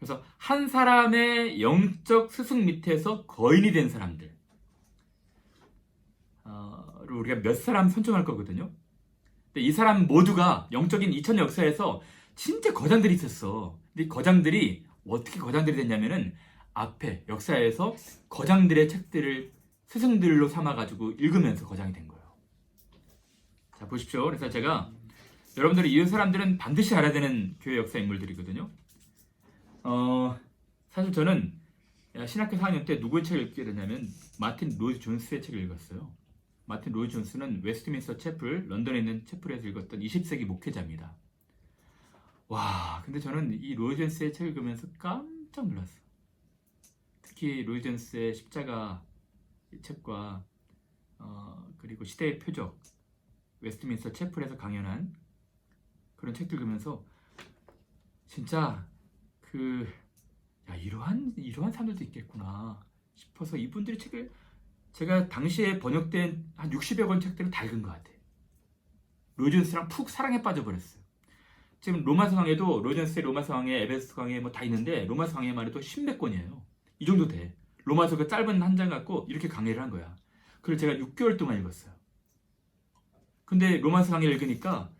그래서 한 사람의 영적 스승 밑에서 거인이 된 사람들, 우리가 몇 사람 선정할 거거든요. 근데 이 사람 모두가 영적인 2000년 역사에서 진짜 거장들이 있었어. 근데 이 거장들이 어떻게 거장들이 됐냐면은 앞에 역사에서 거장들의 책들을 스승들로 삼아가지고 읽으면서 거장이 된 거예요. 자, 보십시오. 그래서 제가 여러분들이 이 사람들은 반드시 알아야 되는 교회 역사 인물들이거든요. 사실 저는 신학교 4학년 때 누구의 책을 읽게 되냐면 마틴 로이드 존스의 책을 읽었어요. 마틴 로이드 존스는 웨스트민스터 채플, 런던에 있는 채플에서 읽었던 20세기 목회자입니다. 와, 근데 저는 이 로이드 존스의 책을 읽으면서 깜짝 놀랐어요. 특히 로이드 존스의 십자가 책과 그리고 시대의 표적, 웨스트민스터 채플에서 강연한 그런 책들 읽으면서 진짜 이러한 사람들도 있겠구나 싶어서 이분들의 책을 제가 당시에 번역된 한 60여 권 책들을 다 읽은 것 같아요. 로이드 존스랑 푹 사랑에 빠져버렸어요. 지금 로마서 강해도 로이드 존스의 로마서 강해, 에베소 강해 뭐 다 있는데 로마서 강해만 해도 10몇 권이에요. 이 정도 돼. 로마서 그 짧은 한 장 갖고 이렇게 강해를 한 거야. 그걸 제가 6개월 동안 읽었어요. 근데 로마서 강해를 읽으니까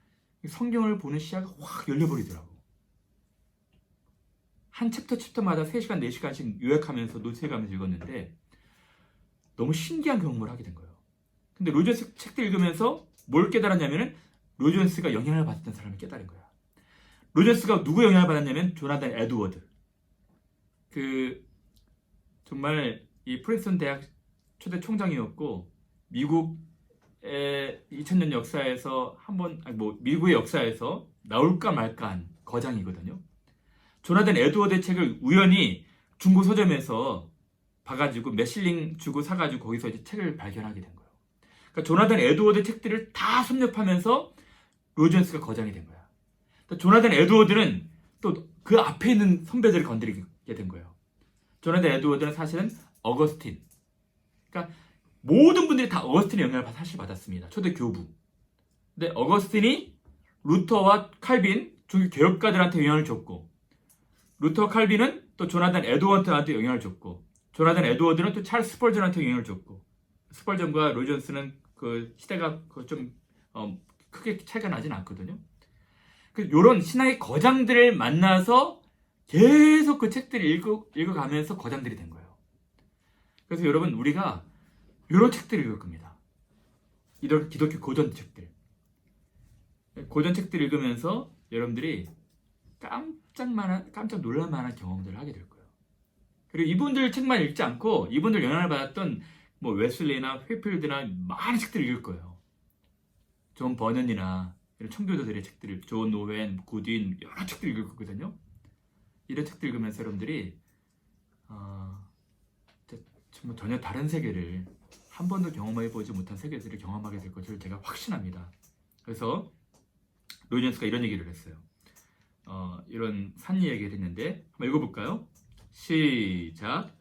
성경을 보는 시야가 확 열려버리더라고. 한 챕터마다 3시간, 4시간씩 요약하면서 노트해가면서 읽었는데 너무 신기한 경험을 하게 된 거예요. 근데 로이드 존스 책들 읽으면서 뭘 깨달았냐면은 로이드 존스가 영향을 받았던 사람을 깨달은 거야. 로이드 존스가 누구 영향을 받았냐면 조나단 에드워드. 정말 이 프린스턴 대학 초대 총장이었고 미국의 2000년 역사에서 미국의 역사에서 나올까 말까한 거장이거든요. 조나단 에드워드의 책을 우연히 중고 서점에서 봐가지고 몇 실링 주고 사가지고 거기서 이제 책을 발견하게 된 거예요. 그러니까 조나단 에드워드 책들을 다 섭렵하면서 로이드 존스가 거장이 된 거야. 그러니까 조나단 에드워드는 또 그 앞에 있는 선배들을 건드리게 된 거예요. 조나단 에드워드는 사실은 어거스틴. 그러니까 모든 분들이 다 어거스틴의 영향을 사실 받았습니다. 초대 교부. 근데 어거스틴이 루터와 칼빈, 종교 개혁가들한테 영향을 줬고, 루터 칼빈은 또 조나단 에드워드한테 영향을 줬고, 조나단 에드워드는 또 찰스 스펄전한테 영향을 줬고, 스펄전과 로이드 존스는 그 시대가 좀 크게 차이가 나진 않거든요. 이런 신앙의 거장들을 만나서 계속 그 책들을 읽어가면서 거장들이 된 거예요. 그래서 여러분, 우리가 이런 책들을 읽을 겁니다. 이런 기독교 고전 책들. 고전 책들 읽으면서 여러분들이 깜짝 놀랄 만한 경험들을 하게 될 거예요. 그리고 이분들 책만 읽지 않고 이분들 영향을 받았던 뭐 웨슬리나 휘필드나 많은 책들을 읽을 거예요. 존 버넌이나 이런 청교도들의 책들을, 존 오웬, 구딘, 여러 책들 읽을 거거든요. 이런 책들 읽으면서 여러분들이 정말 전혀 다른 세계를 한 번도 경험해보지 못한 세계들을 경험하게 될 것을 제가 확신합니다. 그래서 로이드 존스가 이런 얘기를 했어요. 이런 산 얘기를 했는데 한번 읽어볼까요? 시작.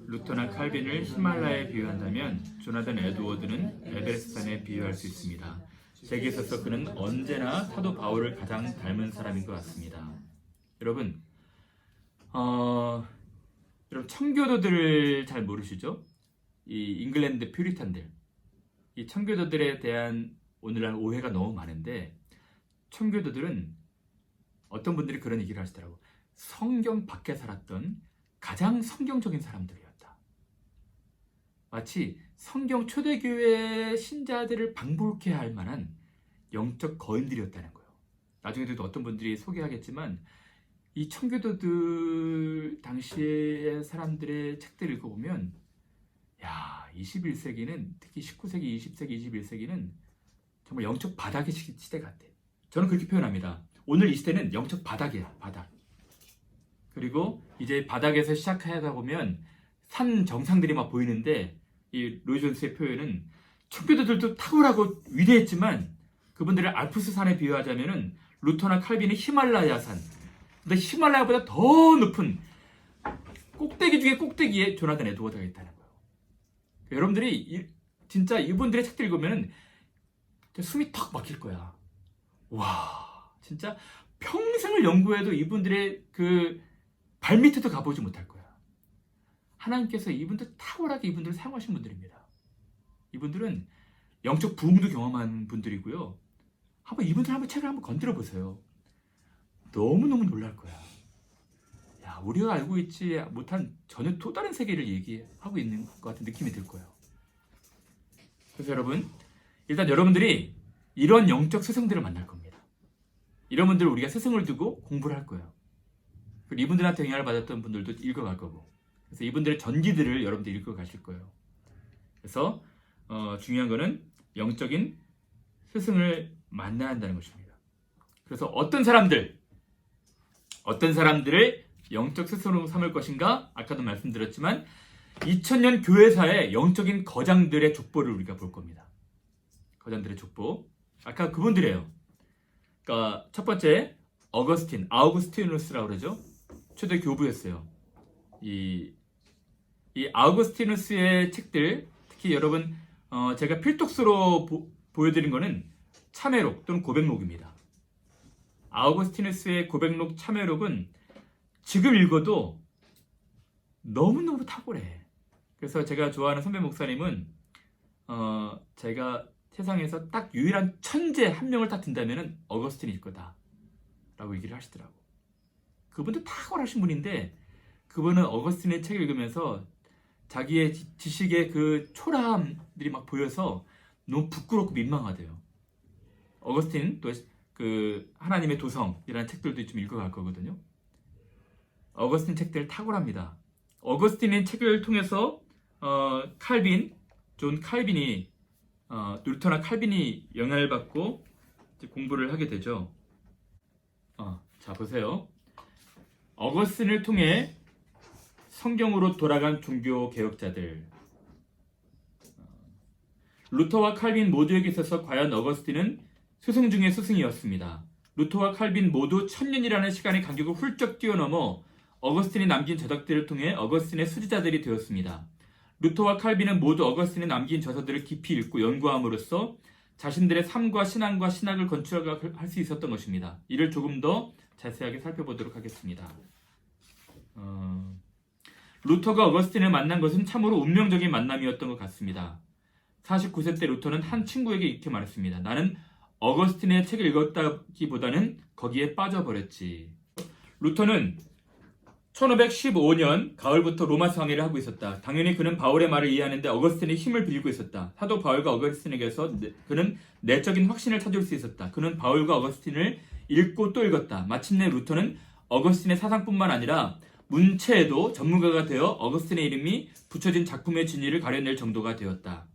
루터나 칼빈을 히말라야에 비유한다면 조나단 에드워드는 에베레스트산에 비유할 수 있습니다. 제게 있어서 그는 언제나 사도 바울을 가장 닮은 사람인 것 같습니다. 여러분, 여러분 청교도들을 잘 모르시죠? 이 잉글랜드 퓨리탄들, 이 청교도들에 대한 오늘날 오해가 너무 많은데, 청교도들은 어떤 분들이 그런 얘기를 하시더라고. 성경 밖에 살았던 가장 성경적인 사람들이었다. 마치 성경 초대교회 신자들을 방불케 할 만한 영적 거인들이었다는 거예요. 나중에도 어떤 분들이 소개하겠지만 이 청교도들 당시의 사람들의 책들을 읽어보면 21세기는 특히 19세기, 20세기, 21세기는 정말 영적 바닥의 시대 같아. 저는 그렇게 표현합니다. 오늘 이 시대는 영적 바닥이야, 바닥. 그리고 이제 바닥에서 시작하다 보면 산 정상들이 막 보이는데, 이 로이드 존스의 표현은 청교도들도 탁월하고 위대했지만 그분들을 알프스 산에 비유하자면은 루터나 칼빈의 히말라야 산. 근데 히말라야보다 더 높은 꼭대기 중에 꼭대기에 조나단 에드워드가 있다는 거예요. 여러분들이 진짜 이분들의 책들 읽으면은 숨이 턱 막힐 거야. 와, 진짜 평생을 연구해도 이분들의 그 발밑에도 가보지 못할 거야. 하나님께서 이분들 탁월하게 이분들을 사용하신 분들입니다. 이분들은 영적 부흥도 경험한 분들이고요. 이분들 한번 책을 한번 건드려 보세요. 너무너무 놀랄 거야. 야, 우리가 알고 있지 못한 전혀 또 다른 세계를 얘기하고 있는 것 같은 느낌이 들 거예요. 그래서 여러분, 일단 여러분들이 이런 영적 스승들을 만날 겁니다. 이런 분들 우리가 스승을 두고 공부를 할 거예요. 그리고 이분들한테 영향을 받았던 분들도 읽어갈 거고, 그래서 이분들의 전기들을 여러분들 읽어가실 거예요. 그래서 중요한 거는 영적인 스승을 만나야 한다는 것입니다. 그래서 어떤 사람들을 영적 스승으로 삼을 것인가? 아까도 말씀드렸지만 2000년 교회사의 영적인 거장들의 족보를 우리가 볼 겁니다. 거장들의 족보. 아까 그분들이에요. 그러니까 첫 번째 아우구스티누스라고 그러죠. 초대 교부였어요. 이 아우구스티누스의 책들, 특히 여러분 제가 필독서로 보여드린 거는 참회록 또는 고백록입니다. 아우구스티누스의 고백록, 참회록은 지금 읽어도 너무너무 탁월해. 그래서 제가 좋아하는 선배 목사님은 제가 세상에서 딱 유일한 천재 한 명을 딱 든다면 어거스틴일 거다 라고 얘기를 하시더라고. 그분도 탁월하신 분인데 그분은 어거스틴의 책을 읽으면서 자기의 지식의 그 초라함들이 막 보여서 너무 부끄럽고 민망하대요. 어거스틴 또 그 하나님의 도성이라는 책들도 좀 읽어갈 거거든요. 어거스틴 책들 탁월합니다. 어거스틴의 책을 통해서 존 칼빈이 루터나 칼빈이 영향을 받고 공부를 하게 되죠. 자 보세요. 어거스틴을 통해 성경으로 돌아간 종교 개혁자들. 루터와 칼빈 모두에게 있어서 과연 어거스틴은 스승 중의 스승이었습니다. 루터와 칼빈 모두 1000년이라는 시간의 간격을 훌쩍 뛰어넘어 어거스틴이 남긴 저작들을 통해 어거스틴의 수지자들이 되었습니다. 루터와 칼빈은 모두 어거스틴이 남긴 저서들을 깊이 읽고 연구함으로써 자신들의 삶과 신앙과 신학을 건축할 수 있었던 것입니다. 이를 조금 더 자세하게 살펴보도록 하겠습니다. 루터가 어거스틴을 만난 것은 참으로 운명적인 만남이었던 것 같습니다. 49세 때 루터는 한 친구에게 이렇게 말했습니다. 나는 어거스틴의 책을 읽었다기보다는 거기에 빠져버렸지. 루터는 1515년 가을부터 로마서 강의를 하고 있었다. 당연히 그는 바울의 말을 이해하는데 어거스틴의 힘을 빌고 있었다. 사도 바울과 어거스틴에게서 그는 내적인 확신을 찾을 수 있었다. 그는 바울과 어거스틴을 읽고 또 읽었다. 마침내 루터는 어거스틴의 사상뿐만 아니라 문체에도 전문가가 되어 어거스틴의 이름이 붙여진 작품의 진위를 가려낼 정도가 되었다.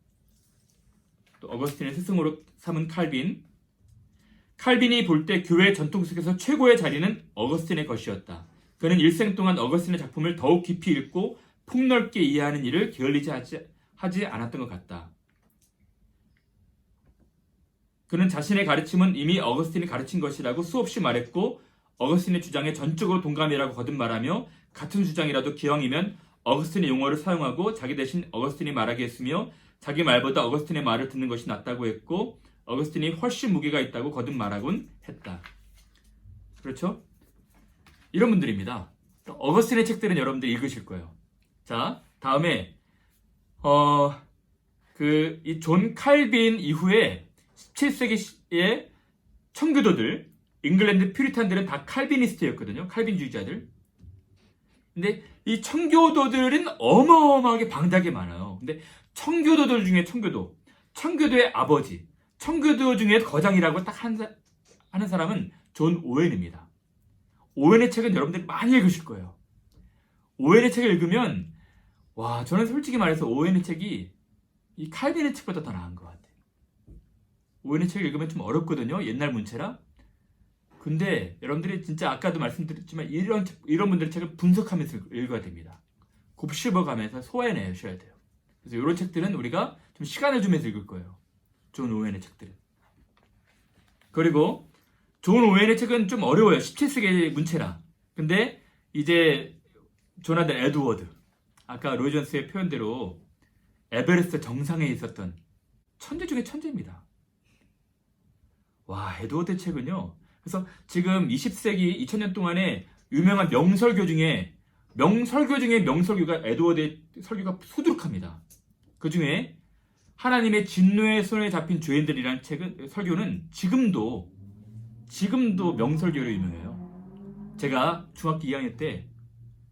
또 어거스틴의 스승으로 삼은 칼빈이 볼 때 교회 전통 속에서 최고의 자리는 어거스틴의 것이었다. 그는 일생 동안 어거스틴의 작품을 더욱 깊이 읽고 폭넓게 이해하는 일을 게을리지 하지 않았던 것 같다. 그는 자신의 가르침은 이미 어거스틴이 가르친 것이라고 수없이 말했고 어거스틴의 주장에 전적으로 동감이라고 거듭말하며 같은 주장이라도 기왕이면 어거스틴의 용어를 사용하고 자기 대신 어거스틴이 말하게 했으며 자기 말보다 어거스틴의 말을 듣는 것이 낫다고 했고 어거스틴이 훨씬 무게가 있다고 거듭말하곤 했다. 그렇죠? 이런 분들입니다. 어거스틴의 책들은 여러분들 읽으실 거예요. 자, 다음에 이 존 칼빈 이후에 17세기의 청교도들, 잉글랜드 퓨리탄들은 다 칼비니스트였거든요. 칼빈주의자들. 근데 이 청교도들은 어마어마하게 방대하게 많아요. 근데 청교도들 중에 청교도의 아버지, 청교도 중에 거장이라고 딱 하는 사람은 존 오웬입니다. 오웬의 책은 여러분들이 많이 읽으실 거예요. 오웬의 책을 읽으면 저는 솔직히 말해서 오웬의 책이 이 칼빈의 책보다 더 나은 것 같아요. 오웬의 책을 읽으면 좀 어렵거든요. 옛날 문체라. 근데 여러분들이 진짜 아까도 말씀드렸지만 이런 분들의 책을 분석하면서 읽어야 됩니다. 곱씹어가면서 소화해내셔야 돼요. 그래서 이런 책들은 우리가 좀 시간을 주면서 읽을 거예요. 존 오웬의 책들은. 그리고 존 오웬의 책은 좀 어려워요. 17세기 문체라. 근데 이제 조나단 에드워드, 아까 로이 존스의 표현대로 에베레스트 정상에 있었던 천재 중에 천재입니다. 에드워드 책은요. 그래서 지금 20세기 2000년 동안에 유명한 명설교 중에 명설교가 에드워드의 설교가 수두룩합니다. 그 중에 하나님의 진노의 손에 잡힌 죄인들이라는 설교는 지금도 명설교로 유명해요. 제가 중학교 2학년 때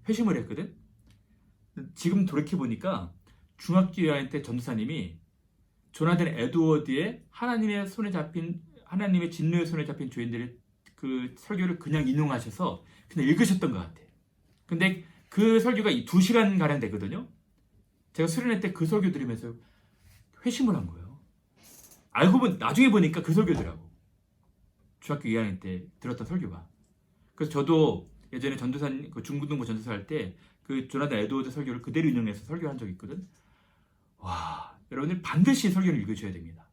회심을 했거든. 지금 돌이켜보니까 중학교 2학년 때 전도사님이 조나단 에드워드의 하나님의 진노의 손에 잡힌 죄인들의 그 설교를 그냥 인용하셔서 그냥 읽으셨던 것 같아요. 근데 그 설교가 2시간 가량 되거든요. 제가 수련회 때 그 설교 들으면서 회심을 한 거예요. 알고 보니 나중에 보니까 그 설교더라고. 중학교 2학년 때 들었던 설교가. 그래서 저도 예전에 전도사님, 그 중고등부 전도사 할 때 그 조나단 에드워드 설교를 그대로 인용해서 설교한 적이 있거든. 와, 여러분들 반드시 설교를 읽으셔야 됩니다.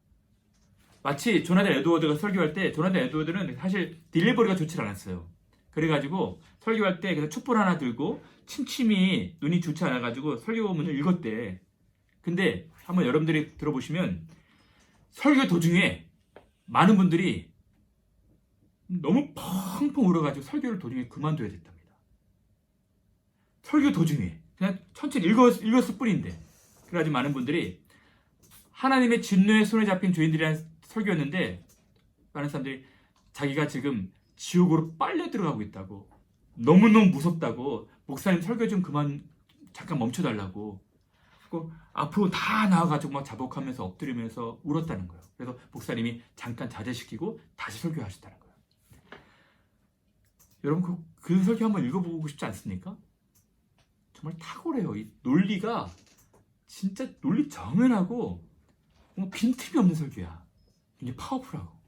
마치 조나단 에드워드가 설교할 때, 조나단 에드워드는 사실 딜리버리가 좋지 않았어요. 그래가지고 설교할 때 그냥 촛불 하나 들고 침침히 눈이 좋지 않아가지고 설교문을 읽었대. 근데 한번 여러분들이 들어보시면 설교 도중에 많은 분들이 너무 펑펑 울어가지고 설교를 도중에 그만둬야 됐답니다. 설교 도중에 그냥 천천히 읽었을 뿐인데. 그래가지고 많은 분들이 하나님의 진노의 손에 잡힌 죄인들이라는 설교였는데 많은 사람들이 자기가 지금 지옥으로 빨려 들어가고 있다고, 너무너무 무섭다고, 목사님 설교 좀 잠깐 멈춰달라고, 앞으로 다 나와가지고 막 자복하면서 엎드리면서 울었다는 거예요. 그래서 목사님이 잠깐 자제시키고 다시 설교하셨다는 거예요. 여러분 그 설교 한번 읽어보고 싶지 않습니까? 정말 탁월해요. 이 논리가 진짜 논리 정연하고 뭔가 빈틈이 없는 설교야. 굉장히 파워풀하고.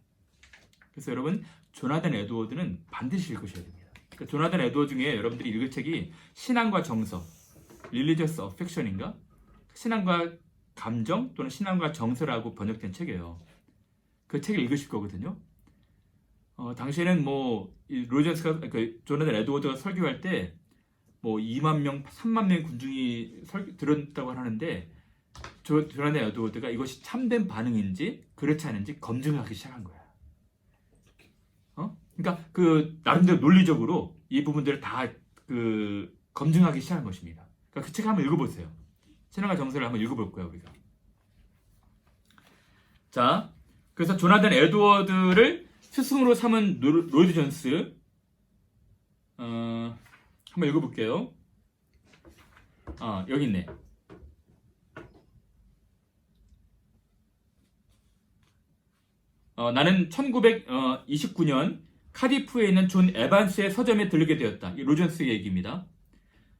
그래서 여러분 조나단 에드워드는 반드시 읽으셔야 됩니다. 그러니까 조나단 에드워드 중에 여러분들이 읽을 책이 신앙과 정서, Religious Affection인가? 신앙과 감정 또는 신앙과 정서라고 번역된 책이에요. 그 책을 읽으실 거거든요. 당시에는 조나단 에드워드가 설교할 때 2만 명, 3만 명 군중이 들었다고 하는데 조나단 에드워드가 이것이 참된 반응인지 그렇지 않은지 검증하기 시작한 거야. 그러니까 나름대로 논리적으로 이 부분들을 다 검증하기 시작한 것입니다. 그러니까 그 책 한번 읽어보세요. 신앙과 정서를 한번 읽어볼 거예요, 우리가. 자, 그래서 조나단 에드워드를 스승으로 삼은 로이드 존스, 한번 읽어볼게요. 여기 있네. 나는 1929년 카디프에 있는 존 에반스의 서점에 들르게 되었다. 이 로존스의 얘기입니다.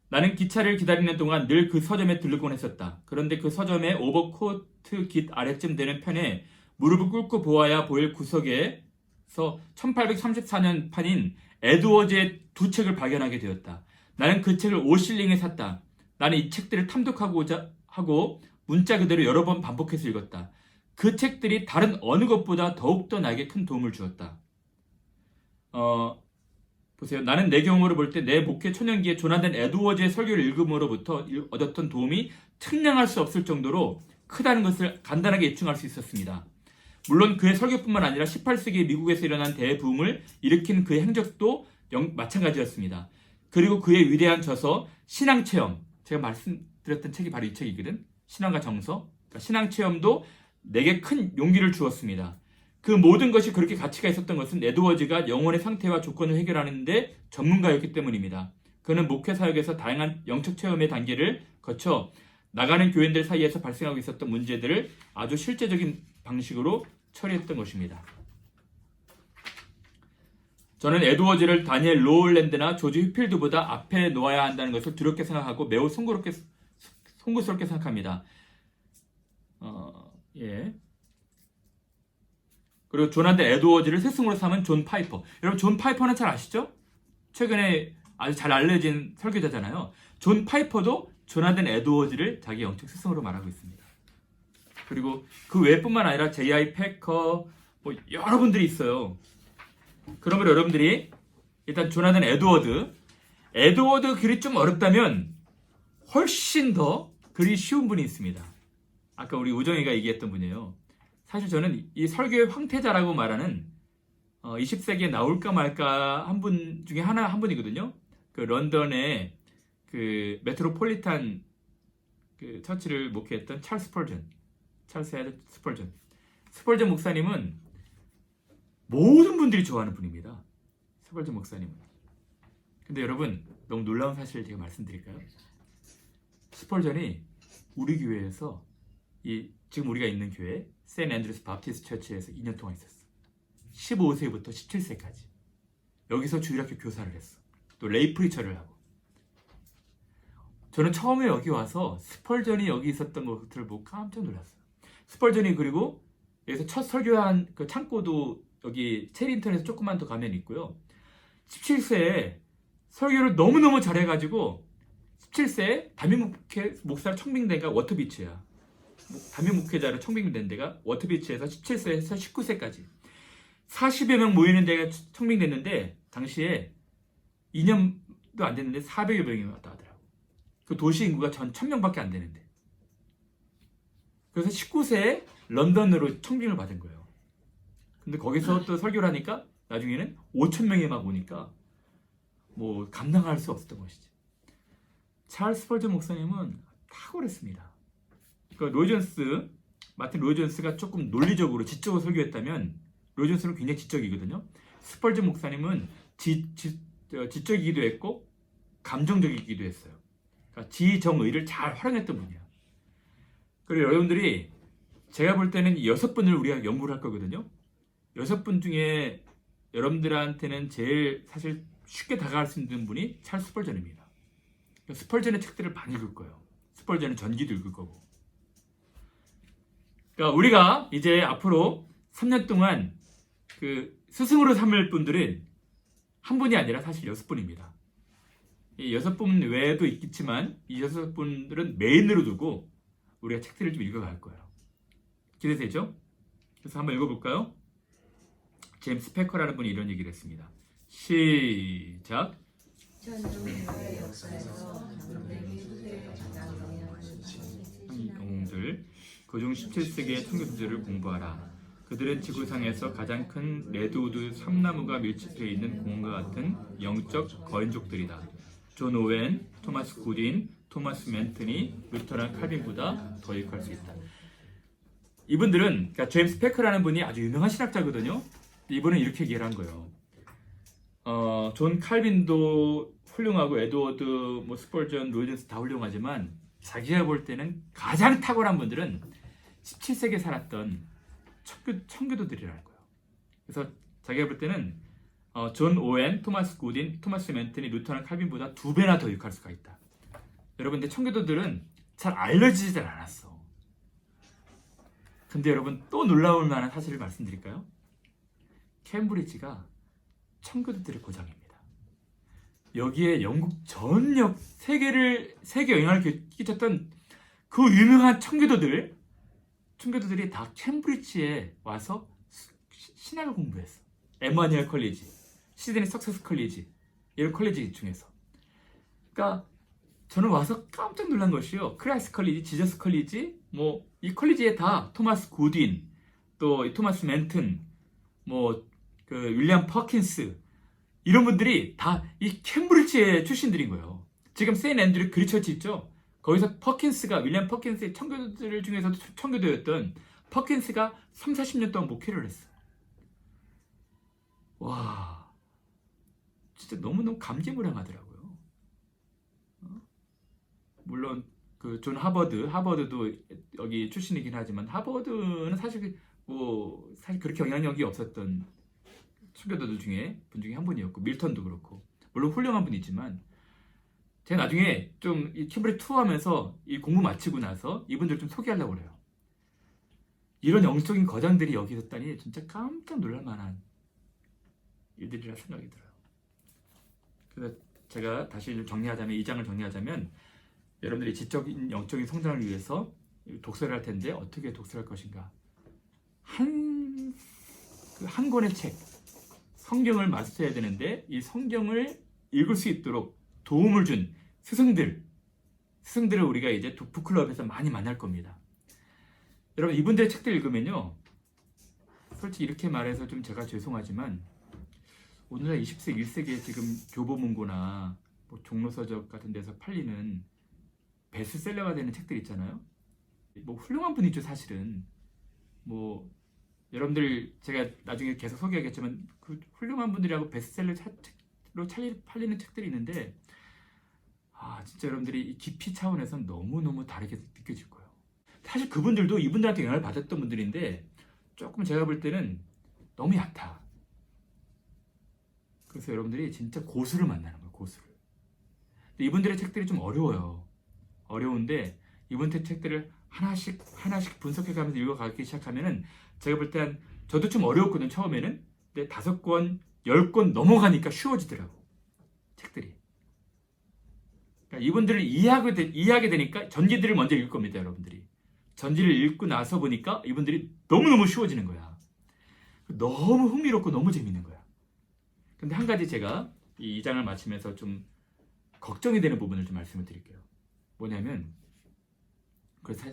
나는 기차를 기다리는 동안 늘 그 서점에 들르곤 했었다. 그런데 그 서점의 오버코트 깃 아래쯤 되는 편에 무릎을 꿇고 보아야 보일 구석에서 1834년 판인 에드워즈의 두 책을 발견하게 되었다. 나는 그 책을 5실링에 샀다. 나는 이 책들을 탐독하고자 하고 문자 그대로 여러 번 반복해서 읽었다. 그 책들이 다른 어느 것보다 더욱더 나에게 큰 도움을 주었다. 보세요. 나는 내 경험으로 볼 때 내 목회 초년기에 조나단 에드워즈의 설교를 읽음으로부터 얻었던 도움이 측량할 수 없을 정도로 크다는 것을 간단하게 예측할 수 있었습니다. 물론 그의 설교뿐만 아니라 18세기 미국에서 일어난 대부흥을 일으킨 그의 행적도 마찬가지였습니다. 그리고 그의 위대한 저서 신앙체험, 제가 말씀드렸던 책이 바로 이 책이거든. 신앙과 정서, 그러니까 신앙체험도 내게 큰 용기를 주었습니다. 그 모든 것이 그렇게 가치가 있었던 것은 에드워즈가 영혼의 상태와 조건을 해결하는 데 전문가였기 때문입니다. 그는 목회 사역에서 다양한 영적 체험의 단계를 거쳐 나가는 교인들 사이에서 발생하고 있었던 문제들을 아주 실제적인 방식으로 처리했던 것입니다. 저는 에드워즈를 다니엘 로울랜드나 조지 휘필드보다 앞에 놓아야 한다는 것을 두렵게 생각하고 매우 송구스럽게 생각합니다. 예. 그리고 조나단 에드워즈를 스승으로 삼은 존 파이퍼. 여러분 존 파이퍼는 잘 아시죠? 최근에 아주 잘 알려진 설교자잖아요. 존 파이퍼도 조나단 에드워즈를 자기 영적 스승으로 말하고 있습니다. 그리고 그 외뿐만 아니라 J.I. 패커 여러분들이 있어요. 그러면 여러분들이 일단 조나단 에드워드 글이 좀 어렵다면 훨씬 더 글이 쉬운 분이 있습니다. 아까 우리 우정이가 얘기했던 분이에요. 사실 저는 이 설교의 황태자라고 말하는 20세기에 나올까 말까 한 분 중에 한 분이거든요. 그 런던의 그 메트로폴리탄 그 처치를 목회했던 찰스 헤드 스펄전. 스펄전 목사님은 모든 분들이 좋아하는 분입니다. 스펄전 목사님은. 근데 여러분, 너무 놀라운 사실을 제가 말씀드릴까요? 스펄전이 우리 교회에서 지금 우리가 있는 교회 세인트 앤드루스 바프티스트 처치에서 2년 동안 있었어. 15세부터 17세까지. 여기서 주일학교 교사를 했어. 또 레이 프리처를 하고. 저는 처음에 여기 와서 스펄전이 여기 있었던 것들을 보고 깜짝 놀랐어요. 스펄전이 그리고 여기서 첫 설교한 그 창고도 여기 체리인턴에서 조금만 더 가면 있고요. 17세에 설교를 너무너무 잘해가지고 17세에 담임 목사로 청빙된 데가 워터비치야. 담임 목회자로 청빙된 데가 워터비치에서 17세에서 19세까지 40여 명 모이는 데가 청빙됐는데 당시에 2년도 안 됐는데 400여 명이 왔다 하더라고. 그 도시 인구가 전 1000명밖에 안 되는데. 그래서 19세에 런던으로 청빙을 받은 거예요. 근데 거기서 또 설교를 하니까 나중에는 5000명이 막 오니까 뭐 감당할 수 없었던 것이지. 찰스 스펄전 목사님은 탁월했습니다. 그러니까 마틴 로이 존스가 조금 논리적으로 지적으로 설교했다면 로이 존스는 굉장히 지적이거든요. 스펄전 목사님은 지적이기도 했고 감정적이기도 했어요. 그러니까 지정의를 잘 활용했던 분이야. 그리고 여러분들이 제가 볼 때는 6분을 우리가 연구를 할 거거든요. 6분 중에 여러분들한테는 제일 사실 쉽게 다가갈 수 있는 분이 찰스 스펄전입니다. 스펄전의 책들을 많이 읽을 거예요. 스펄전은 전기도 읽을 거고. 그러니까 우리가 이제 앞으로 3년 동안 그 스승으로 삼을 분들은 한 분이 아니라 사실 6분입니다. 이 6분 외에도 있겠지만 이 6분들은 메인으로 두고 우리가 책들을 좀 읽어갈 거예요. 기대되죠? 그래서 한번 읽어볼까요? 제임스 패커라는 분이 이런 얘기를 했습니다. 시작. 영웅들, 그중 17세기의 청교도들을 공부하라. 그들은 지구상에서 가장 큰 레드우드 삼나무가 밀집해 있는 공과 같은 영적 거인족들이다. 존 오웬, 토마스 굿인, 토마스 맨튼이 루터랑 칼빈보다 더 유익할 수 있다. 이분들은 그러니까 제임스 패커라는 분이 아주 유명한 신학자거든요. 이분은 이렇게 얘기를 한 거예요. 존 칼빈도 훌륭하고 에드워드, 스펄전, 로이 존스 다 훌륭하지만 자기가 볼 때는 가장 탁월한 분들은 17세기에 살았던 청교도들이라는 거예요. 그래서 자기가 볼 때는 존 오웬, 토마스 굿인, 토마스 맨튼이 루터나 칼빈보다 2배나 더 유익할 수가 있다. 여러분, 근데 청교도들은 잘 알려지질 않았어. 근데 여러분, 또 놀라울 만한 사실을 말씀드릴까요? 케임브리지가 청교도들의 고장입니다. 여기에 영국 전역 세계 영향을 끼쳤던 그 유명한 청교도들이 다 캠브리지에 와서 신학을 공부했어. 에마니엘 컬리지, 시드니 석세스 컬리지, 이런 컬리지 중에서. 그러니까 저는 와서 깜짝 놀란 것이요. 크라이스 컬리지, 지저스 컬리지, 이 컬리지에 다 토마스 굿인, 또 토마스 맨튼, 그 윌리엄 퍼킨스, 이런 분들이 다 이 캠브리지의 출신들인 거예요. 지금 세인트 앤드류 그리처치 있죠? 거기서 윌리엄 퍼킨스의 청교도들 중에서도 청교도였던 퍼킨스가 30-40년 동안 목회를 했어. 와, 진짜 너무너무 감개무량하더라고요. 물론 그 존 하버드도 여기 출신이긴 하지만 하버드는 사실 그렇게 영향력이 없었던 청교도들 중에 한 분이었고, 밀턴도 그렇고, 물론 훌륭한 분이지만 제가 나중에 좀 이 캠브리지 투어하면서 이 공부 마치고 나서 이분들 좀 소개하려고 그래요. 이런 영적인 거장들이 여기 있었다니 진짜 깜짝 놀랄 만한 일들이라 생각이 들어요. 그래서 제가 다시 이 장을 정리하자면 여러분들이 지적인 영적인 성장을 위해서 독서를 할 텐데 어떻게 독서를 할 것인가? 한 권의 책, 성경을 마스터해야 되는데 이 성경을 읽을 수 있도록 도움을 준 스승들을 우리가 이제 북클럽에서 많이 만날 겁니다. 여러분, 이분들의 책들 읽으면요, 솔직히 이렇게 말해서 좀 제가 죄송하지만 오늘날 20세기 1세기에 지금 교보문고나 뭐 종로서적 같은 데서 팔리는 베스트셀러가 되는 책들 있잖아요. 뭐 훌륭한 분이죠 사실은. 뭐 여러분들 제가 나중에 계속 소개하겠지만 그 훌륭한 분들이라고 베스트셀러로 팔리는 책들이 있는데 진짜 여러분들이 이 깊이 차원에서는 너무너무 다르게 느껴질 거예요. 사실 그분들도 이분들한테 영향을 받았던 분들인데 조금 제가 볼 때는 너무 얕아. 그래서 여러분들이 진짜 고수를 만나는 거예요. 고수를. 근데 이분들의 책들이 좀 어려워요. 어려운데 이분들 책들을 하나씩 분석해가면서 읽어가기 시작하면은 제가 볼 때 저도 좀 어려웠거든요. 처음에는. 근데 5권, 10권 넘어가니까 쉬워지더라고. 책들이. 그러니까 이분들을 이해하게 되니까 전기들을 먼저 읽을 겁니다. 여러분들이. 전지를 읽고 나서 보니까 이분들이 너무너무 쉬워지는 거야. 너무 흥미롭고 너무 재밌는 거야. 근데 한 가지 제가 이 2장을 마치면서 좀 걱정이 되는 부분을 좀 말씀을 드릴게요. 뭐냐면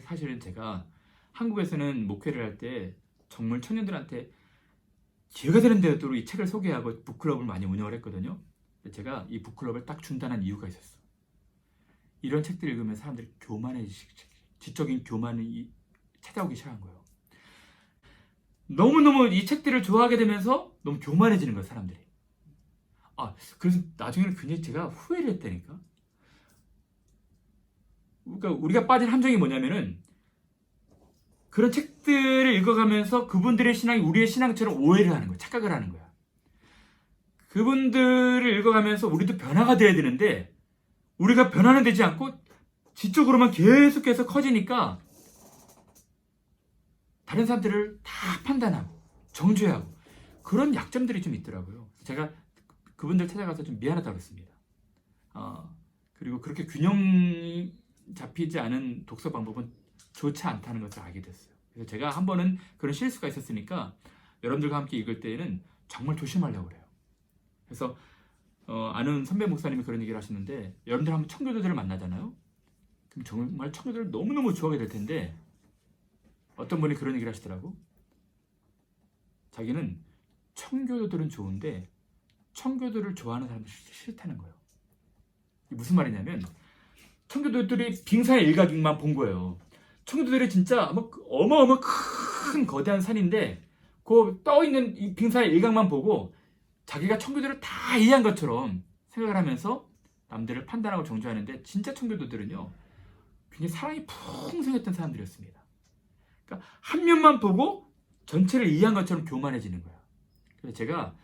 사실은 제가 한국에서는 목회를 할 때 정말 청년들한테 기회가 되는 대로 이 책을 소개하고 북클럽을 많이 운영을 했거든요. 근데 제가 이 북클럽을 딱 중단한 이유가 있었어. 이런 책들 읽으면 사람들이 지적인 교만이 찾아오기 시작한 거예요. 너무너무 이 책들을 좋아하게 되면서 너무 교만해지는 거예요, 사람들이. 그래서 나중에는 굉장히 제가 후회를 했다니까. 그러니까 우리가 빠진 함정이 뭐냐면은 그런 책들을 읽어가면서 그분들의 신앙이 우리의 신앙처럼 오해를 하는 거야. 착각을 하는 거야. 그분들을 읽어가면서 우리도 변화가 돼야 되는데 우리가 변화는 되지 않고 지적으로만 계속해서 커지니까 다른 사람들을 다 판단하고 정죄하고 그런 약점들이 좀 있더라고요. 제가 그분들 찾아가서 좀 미안하다고 했습니다. 그리고 그렇게 균형이 잡히지 않은 독서 방법은 좋지 않다는 것을 알게 됐어요. 그래서 제가 한 번은 그런 실수가 있었으니까 여러분들과 함께 읽을 때에는 정말 조심하려고 그래요. 그래서 아는 선배 목사님이 그런 얘기를 하시는데 여러분들 한번 청교도들을 만나잖아요. 그럼 정말 청교도를 너무너무 좋아하게 될 텐데 어떤 분이 그런 얘기를 하시더라고. 자기는 청교도들은 좋은데 청교도를 좋아하는 사람들이 싫다는 거예요. 이게 무슨 말이냐면 청교도들이 빙산의 일각만 본 거예요. 청교도들이 진짜 어마어마 큰 거대한 산인데 그 떠있는 이 빙산의 일각만 보고 자기가 청교도를 다 이해한 것처럼 생각을 하면서 남들을 판단하고 정죄하는데 진짜 청교도들은요 굉장히 사랑이 풍성했던 사람들이었습니다. 그러니까 한 면만 보고 전체를 이해한 것처럼 교만해지는 거야. 그래서 제가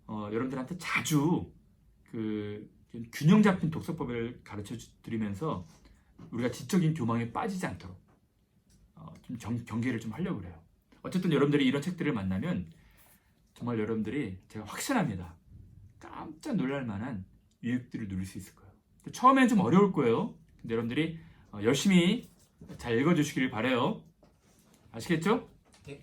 여러분들한테 자주 그 균형 잡힌 독서법을 가르쳐 드리면서 우리가 지적인 교만에 빠지지 않도록 좀 경계를 좀 하려고 그래요. 어쨌든 여러분들이 이런 책들을 만나면 정말 여러분들이 제가 확신합니다. 깜짝 놀랄 만한 유익들을 누릴 수 있을 거예요. 처음에는 좀 어려울 거예요. 근데 여러분들이 열심히 잘 읽어주시길 바라요. 아시겠죠? 네.